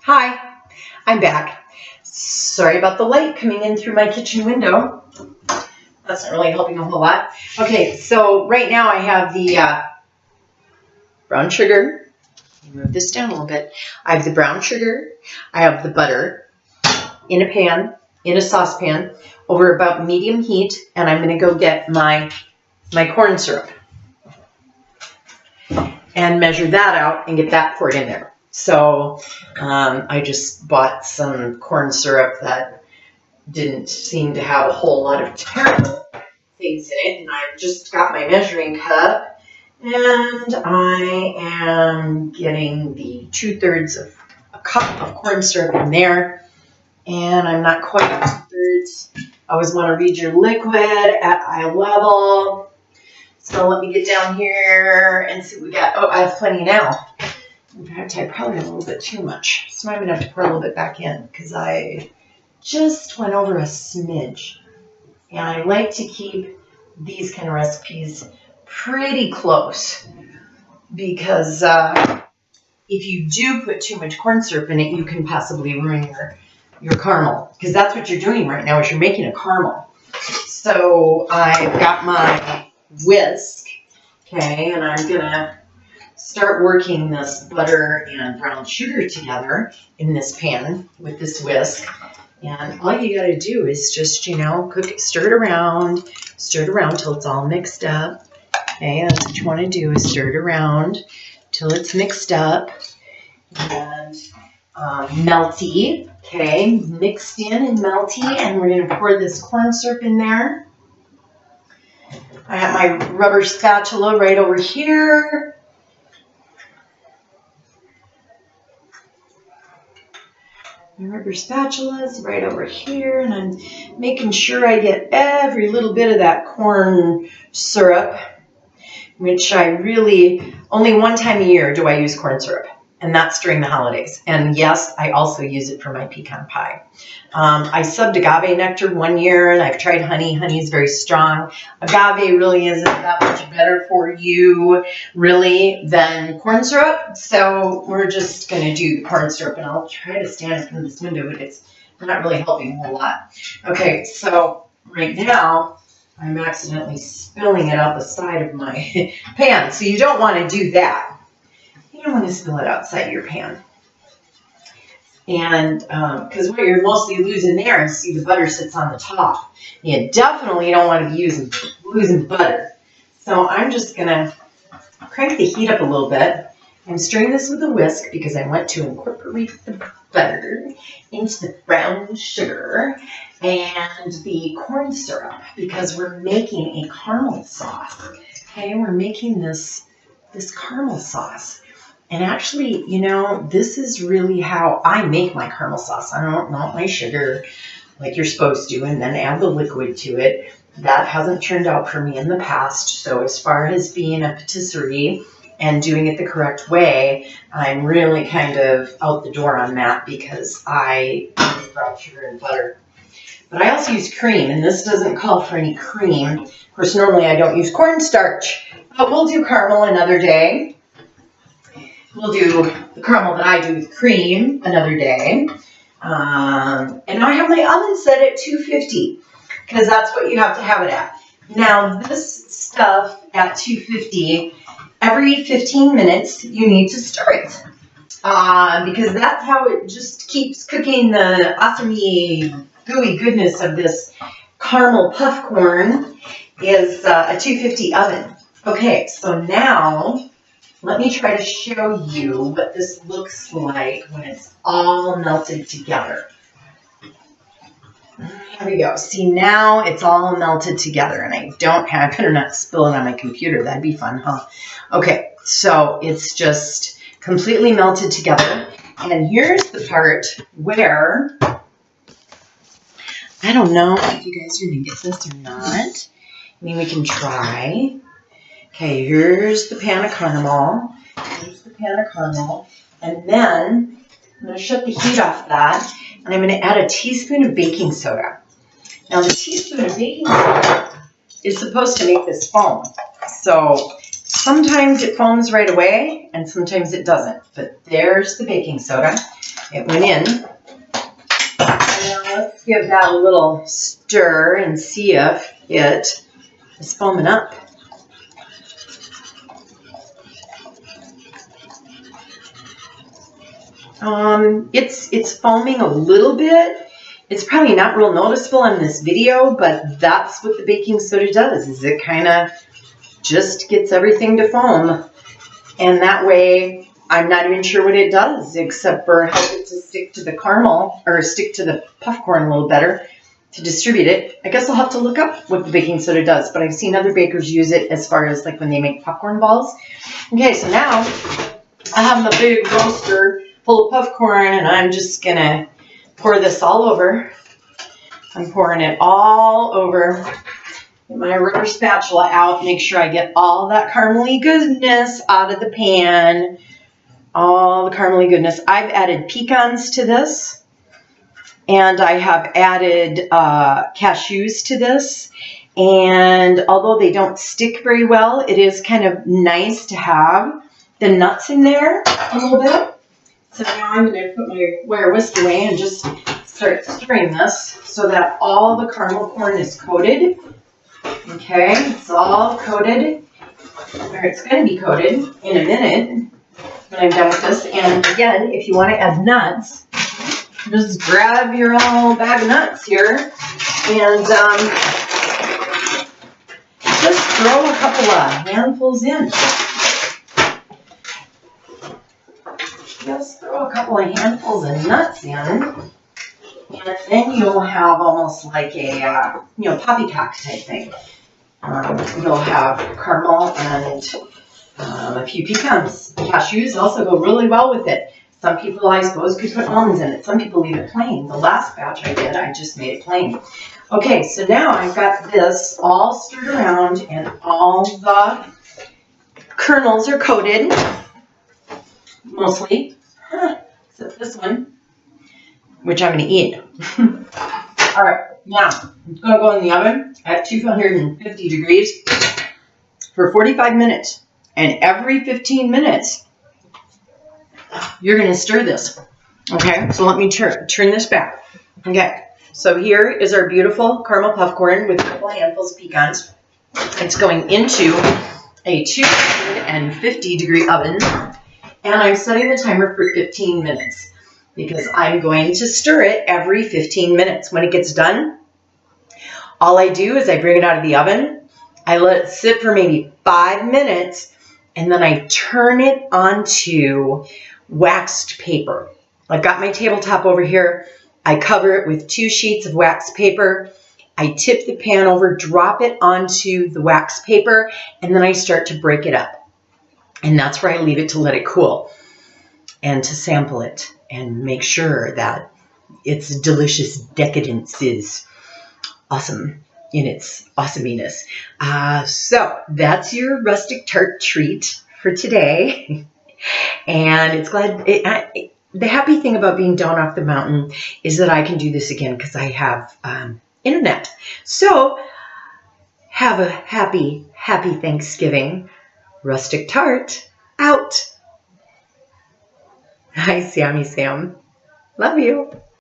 Hi, I'm back. Sorry about the light coming in through my kitchen window. That's not really helping a whole lot. Okay, so right now I have the brown sugar. Move this down a little bit. I have the brown sugar. I have the butter in a pan, in a saucepan, over about medium heat, and I'm going to go get my corn syrup and measure that out and get that poured in there. So I just bought some corn syrup that didn't seem to have a whole lot of terrible things in it, and I've just got my measuring cup, and I am getting the 2/3 of a cup of corn syrup in there, and I'm not quite at 2/3. I always want to read your liquid at eye level. So let me get down here and see what we got. Oh, I have plenty now. In fact, I probably have a little bit too much. So I'm going to have to pour a little bit back in because I just went over a smidge. And I like to keep these kind of recipes pretty close because if you do put too much corn syrup in it, you can possibly ruin your caramel, because that's what you're doing right now is you're making a caramel. So I've got my whisk, okay, and I'm gonna start working this butter and brown sugar together in this pan with this whisk. And all you gotta do is just, cook it, stir it around till it's all mixed up. Okay, that's what you want to do, is stir it around till it's mixed up and melty. Okay, mixed in and melty, and we're gonna pour this corn syrup in there. I have my rubber spatula right over here. My rubber spatula is right over here, and I'm making sure I get every little bit of that corn syrup, which I really, only one time a year do I use corn syrup, and that's during the holidays. And yes, I also use it for my pecan pie. I subbed agave nectar one year, and I've tried honey. Honey is very strong. Agave really isn't that much better for you, really, than corn syrup. So we're just going to do the corn syrup, and I'll try to stand in front of this window, but it's not really helping a whole lot. Okay, so right now, I'm accidentally spilling it out the side of my pan. So you don't want to do that. You don't want to spill it outside your pan. And because what you're mostly losing there is, see, the butter sits on the top. You definitely don't want to be losing butter. So I'm just going to crank the heat up a little bit. I'm stirring this with a whisk because I want to incorporate the butter into the brown sugar and the corn syrup because we're making a caramel sauce. Okay, we're making this caramel sauce. And actually, this is really how I make my caramel sauce. I don't melt my sugar like you're supposed to and then add the liquid to it. That hasn't turned out for me in the past. So as far as being a patisserie and doing it the correct way, I'm really kind of out the door on that because I use brown sugar and butter. But I also use cream, and this doesn't call for any cream. Of course, normally I don't use cornstarch, but we'll do caramel another day. We'll do the caramel that I do with cream another day. And I have my oven set at 250 because that's what you have to have it at. Now, this stuff at 250, every 15 minutes you need to stir it because that's how it just keeps cooking the awesome-y, gooey goodness of this caramel puff corn is a 250 oven. Okay, so now let me try to show you what this looks like when it's all melted together. Here we go. See, now it's all melted together, and I better not spill it on my computer. That'd be fun, huh? Okay, so it's just completely melted together. And here's the part where, I don't know if you guys are going to get this or not. I mean, we can try. Okay, here's the pan of caramel. Here's the pan of caramel. And then I'm going to shut the heat off that, and I'm going to add a teaspoon of baking soda. Now, the teaspoon of baking soda is supposed to make this foam. So Sometimes it foams right away and sometimes it doesn't. But there's the baking soda. It went in. Now let's give that a little stir and see if it is foaming up. It's foaming a little bit. It's probably not real noticeable on this video, but that's what the baking soda does, is it kind of just gets everything to foam. And that way, I'm not even sure what it does, except for help it to stick to the caramel, or stick to the puff corn a little better to distribute it. I guess I'll have to look up what the baking soda does, but I've seen other bakers use it as far as like when they make popcorn balls. Okay, so now I have the big roaster full of puff corn, and I'm just gonna pour this all over. I'm pouring it all over. Get my rubber spatula out, make sure I get all that caramely goodness out of the pan. All the caramely goodness. I've added pecans to this, and I have added cashews to this. And although they don't stick very well, it is kind of nice to have the nuts in there a little bit. So now I'm going to put my wire whisk away and just start stirring this so that all the caramel corn is coated. Okay, it's all coated, or it's going to be coated in a minute when I'm done with this. And again, if you want to add nuts, just grab your own bag of nuts here and just throw a couple of handfuls in. Just throw a couple of handfuls of nuts in, and then you'll have almost like a poppycock type thing. You'll have caramel and a few pecans. Cashews also go really well with it. Some people, I suppose, could put almonds in it. Some people leave it plain. The last batch I did, I just made it plain. Okay, so now I've got this all stirred around and all the kernels are coated. Mostly, except this one, which I'm going to eat. All right, now it's going to go in the oven at 250 degrees for 45 minutes. And every 15 minutes, you're going to stir this. Okay, so let me turn this back. Okay, so here is our beautiful caramel puff corn with a couple of handfuls of pecans. It's going into a 250 degree oven. And I'm setting the timer for 15 minutes because I'm going to stir it every 15 minutes. When it gets done, all I do is I bring it out of the oven, I let it sit for maybe 5 minutes, and then I turn it onto waxed paper. I've got my tabletop over here. I cover it with 2 sheets of waxed paper. I tip the pan over, drop it onto the waxed paper, and then I start to break it up. And that's where I leave it to let it cool and to sample it and make sure that its delicious decadence is awesome in its awesomeness. So that's your rustic tart treat for today. And it's the happy thing about being down off the mountain is that I can do this again because I have internet. So have a happy, happy Thanksgiving. Rustic Tart, out. Hi, Sammy Sam. Love you.